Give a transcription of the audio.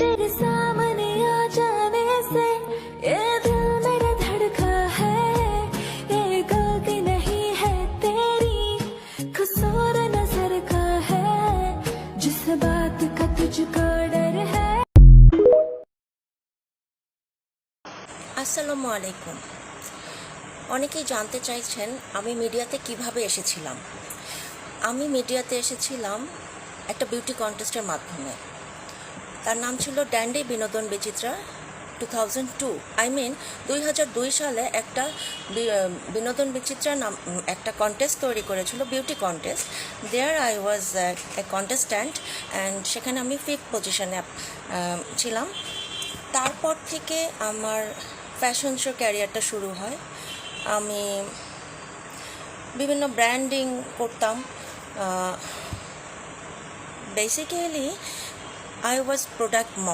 तेरे सामने आ जाने से ये दिल मेरा धड़का है, ये गलती नहीं है तेरी, कसूर नजर का है, जिस बात का तुझको डर है। আসসালামু আলাইকুম। অনেকেই জানতে চাইছেন আমি মিডিয়াতে কিভাবে এসেছিলাম। আমি মিডিয়াতে এসেছিলাম একটা বিউটি কন্টেস্টের মাধ্যমে। তার নাম ছিল ড্যান্ডি বিনোদন বিচিত্রা 2002। 2002 সালে একটা বিনোদন বিচিত্রা নাম একটা কন্টেস্ট তৈরি করেছিল, beauty contest. There I was a contestant and সেখানে আমি 5th পজিশনে ছিলাম। তারপর থেকে আমার ফ্যাশন শো ক্যারিয়ারটা শুরু হয়। আমি বিভিন্ন ব্র্যান্ডিং করতাম। Basically I was product